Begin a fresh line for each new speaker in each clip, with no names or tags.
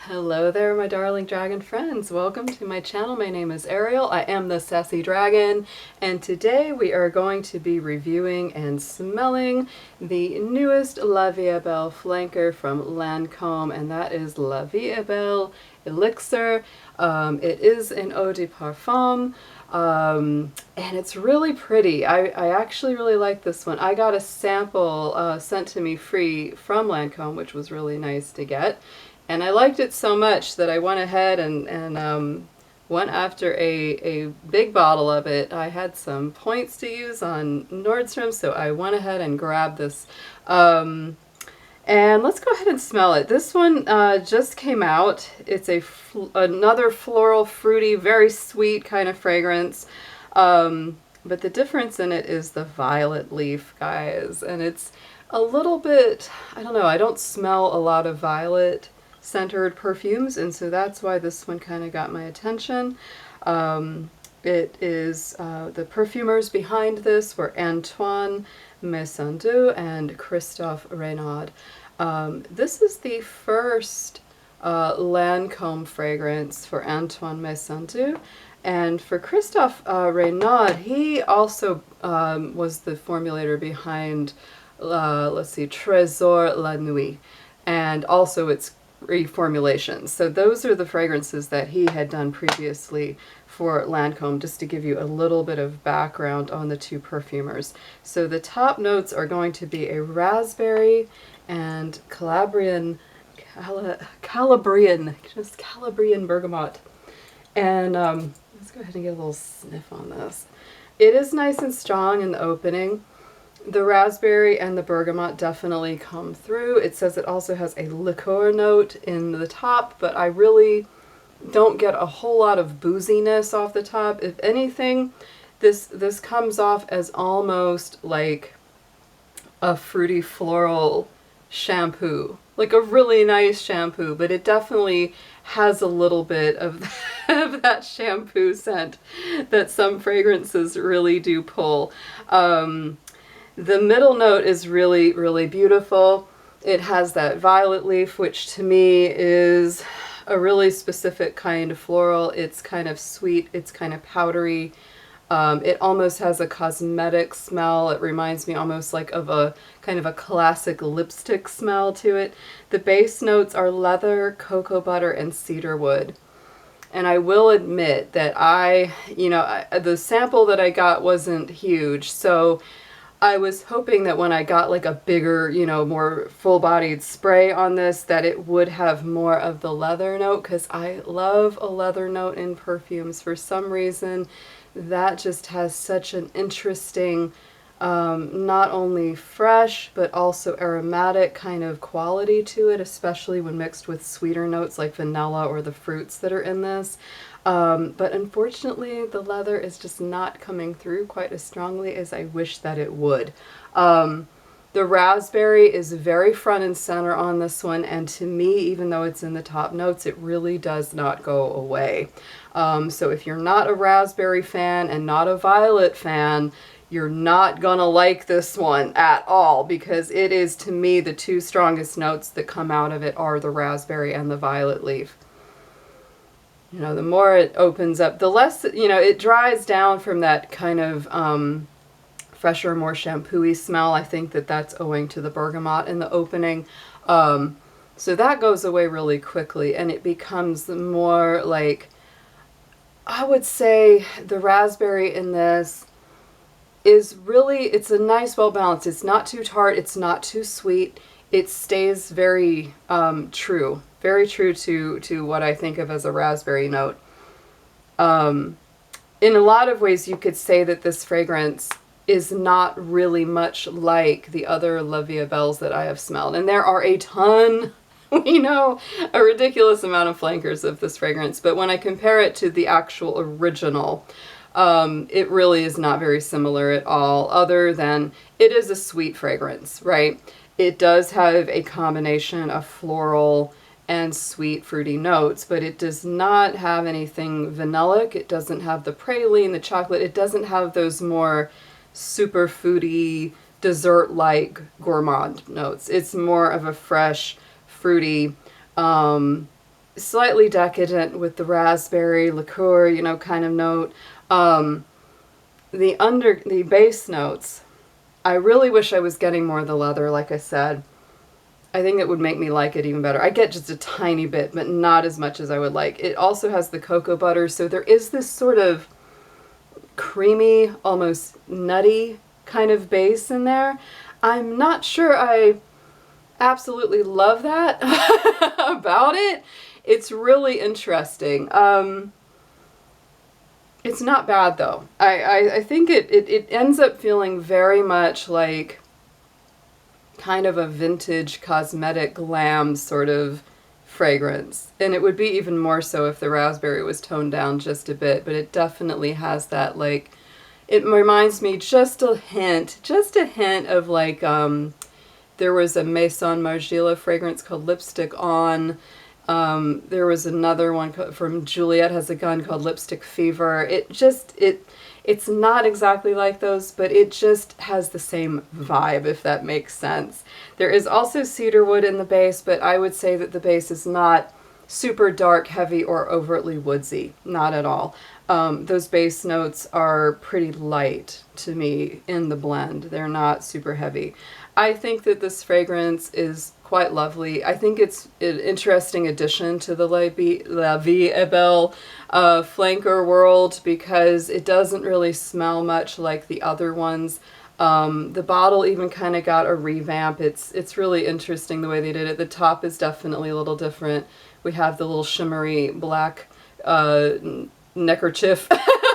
Hello there, my darling dragon friends. Welcome to my channel. My name is Ariel. I am the Sassy Dragon, and today we are going to be reviewing and smelling the newest La Vie est Belle flanker from Lancôme, and that is La Vie est Belle Elixir. It is an eau de parfum, and it's really pretty. I actually really like this one. I got a sample sent to me free from Lancôme, which was really nice to get. And I liked it so much that I went ahead and went after a big bottle of it. I had some points to use on Nordstrom, so I went ahead and grabbed this. And let's go ahead and smell it. This one just came out. It's another floral, fruity, very sweet kind of fragrance. But the difference in it is the violet leaf, guys. And it's a little bit, I don't know, I don't smell a lot of violet centered perfumes, and so that's why this one kind of got my attention. It is the perfumers behind this were Antoine Messandeau and Christophe Renaud. This is the first Lancôme fragrance for Antoine Messandeau, and for Christophe Renaud, he also was the formulator behind let's see, Trésor la Nuit, and also its reformulations. So those are the fragrances that he had done previously for Lancôme, just to give you a little bit of background on the two perfumers. So the top notes are going to be a raspberry and Calabrian bergamot. And let's go ahead and get a little sniff on this. It is nice and strong in the opening. The raspberry and the bergamot definitely come through. It says it also has a liqueur note in the top, but I really don't get a whole lot of booziness off the top. If anything, this comes off as almost like a fruity floral shampoo, like a really nice shampoo, but it definitely has a little bit of that shampoo scent that some fragrances really do pull. The middle note is really, really beautiful. It has that violet leaf, which to me is a really specific kind of floral. It's kind of sweet, it's kind of powdery. It almost has a cosmetic smell. It reminds me almost like of a kind of a classic lipstick smell to it. The base notes are leather, cocoa butter, and cedarwood. And I will admit that the sample that I got wasn't huge, so I was hoping that when I got like a bigger, more full-bodied spray on this, that it would have more of the leather note, because I love a leather note in perfumes. For some reason, that just has such an interesting, not only fresh, but also aromatic kind of quality to it, especially when mixed with sweeter notes like vanilla or the fruits that are in this. But unfortunately, the leather is just not coming through quite as strongly as I wish that it would. The raspberry is very front and center on this one, and to me, even though it's in the top notes, it really does not go away. So if you're not a raspberry fan and not a violet fan, you're not gonna like this one at all, because it is, to me, the two strongest notes that come out of it are the raspberry and the violet leaf. The more it opens up, the less, it dries down from that kind of fresher, more shampoo-y smell. I think that that's owing to the bergamot in the opening. So that goes away really quickly, and it becomes more like, I would say the raspberry in this is really, it's a nice, well-balanced. It's not too tart, it's not too sweet. It stays very true. Very true to what I think of as a raspberry note. In a lot of ways, you could say that this fragrance is not really much like the other La Vie est Belles that I have smelled. And there are a ton, a ridiculous amount of flankers of this fragrance. But when I compare it to the actual original, it really is not very similar at all, other than it is a sweet fragrance, right? It does have a combination of floral and sweet fruity notes, but it does not have anything vanillic. It doesn't have the praline, the chocolate. It doesn't have those more super foody, dessert-like gourmand notes. It's more of a fresh, fruity, slightly decadent with the raspberry liqueur, you know, kind of note. The base notes, I really wish I was getting more of the leather, like I said. I think it would make me like it even better. I get just a tiny bit, but not as much as I would like. It also has the cocoa butter, so there is this sort of creamy, almost nutty kind of base in there. I'm not sure I absolutely love that about it. It's really interesting. It's not bad though. I think it ends up feeling very much like kind of a vintage cosmetic glam sort of fragrance. And it would be even more so if the raspberry was toned down just a bit, but it definitely has that, like, it reminds me just a hint of like, there was a Maison Margiela fragrance called Lipstick On. There was another one from Juliette Has a Gun called Lipstick Fever. It's not exactly like those, but it just has the same vibe, if that makes sense. There is also cedarwood in the base, but I would say that the base is not super dark, heavy, or overtly woodsy. Not at all. Those base notes are pretty light to me in the blend. They're not super heavy. I think that this fragrance is quite lovely. I think it's an interesting addition to the La Vie est Belle flanker world because it doesn't really smell much like the other ones. The bottle even kind of got a revamp. It's really interesting the way they did it. The top is definitely a little different. We have the little shimmery black neckerchief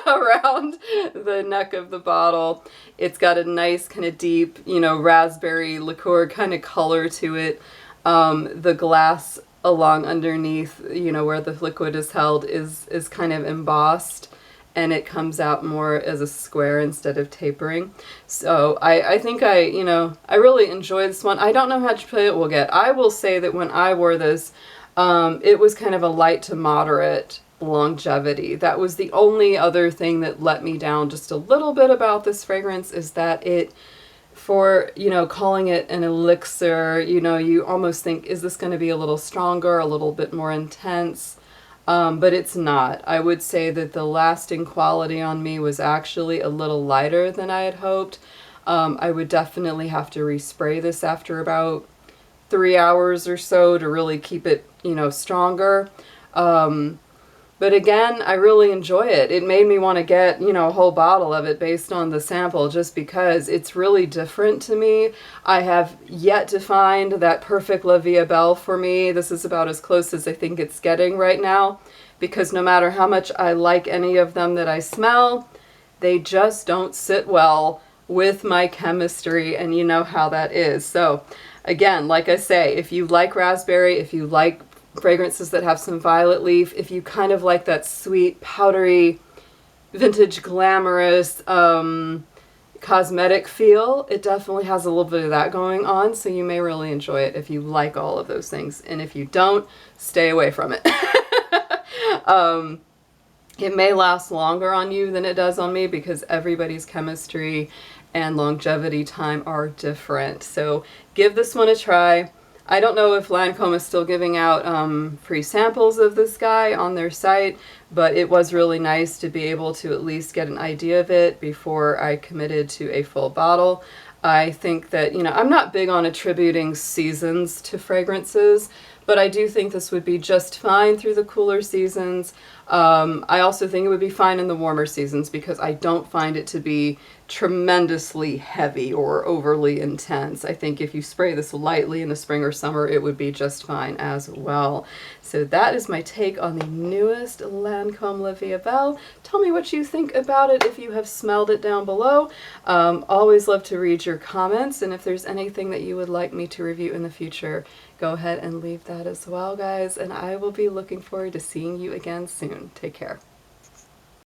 around the neck of the bottle. It's got a nice kind of deep, you know, raspberry liqueur kind of color to it. The glass along underneath, you know, where the liquid is held is kind of embossed, and it comes out more as a square instead of tapering. So I think I really enjoy this one. I don't know how much play it will get. I will say that when I wore this, it was kind of a light to moderate longevity. That was the only other thing that let me down just a little bit about this fragrance, is that it, for, you know, calling it an elixir, you know, you almost think, is this going to be a little stronger, a little bit more intense? But it's not. I would say that the lasting quality on me was actually a little lighter than I had hoped. I would definitely have to respray this after about 3 hours or so to really keep it, you know, stronger. But again, I really enjoy it. It made me want to get, you know, a whole bottle of it based on the sample, just because it's really different to me. I have yet to find that perfect La Vie est Belle for me. This is about as close as I think it's getting right now, because no matter how much I like any of them that I smell, they just don't sit well with my chemistry, and you know how that is. So again, like I say, if you like raspberry, if you like fragrances that have some violet leaf, if you kind of like that sweet, powdery, vintage, glamorous, cosmetic feel, it definitely has a little bit of that going on, so you may really enjoy it if you like all of those things. And if you don't, stay away from it. It may last longer on you than it does on me, because everybody's chemistry and longevity time are different. So give this one a try. I don't know if Lancôme is still giving out free samples of this guy on their site, but it was really nice to be able to at least get an idea of it before I committed to a full bottle. I think that, you know, I'm not big on attributing seasons to fragrances, but I do think this would be just fine through the cooler seasons. I also think it would be fine in the warmer seasons, because I don't find it to be tremendously heavy or overly intense. I think if you spray this lightly in the spring or summer, it would be just fine as well. So that is my take on the newest Lancôme La Vie est Belle. Tell me what you think about it if you have smelled it down below. Always love to read your comments, and if there's anything that you would like me to review in the future, go ahead and leave that as well, guys, and I will be looking forward to seeing you again soon. Take care.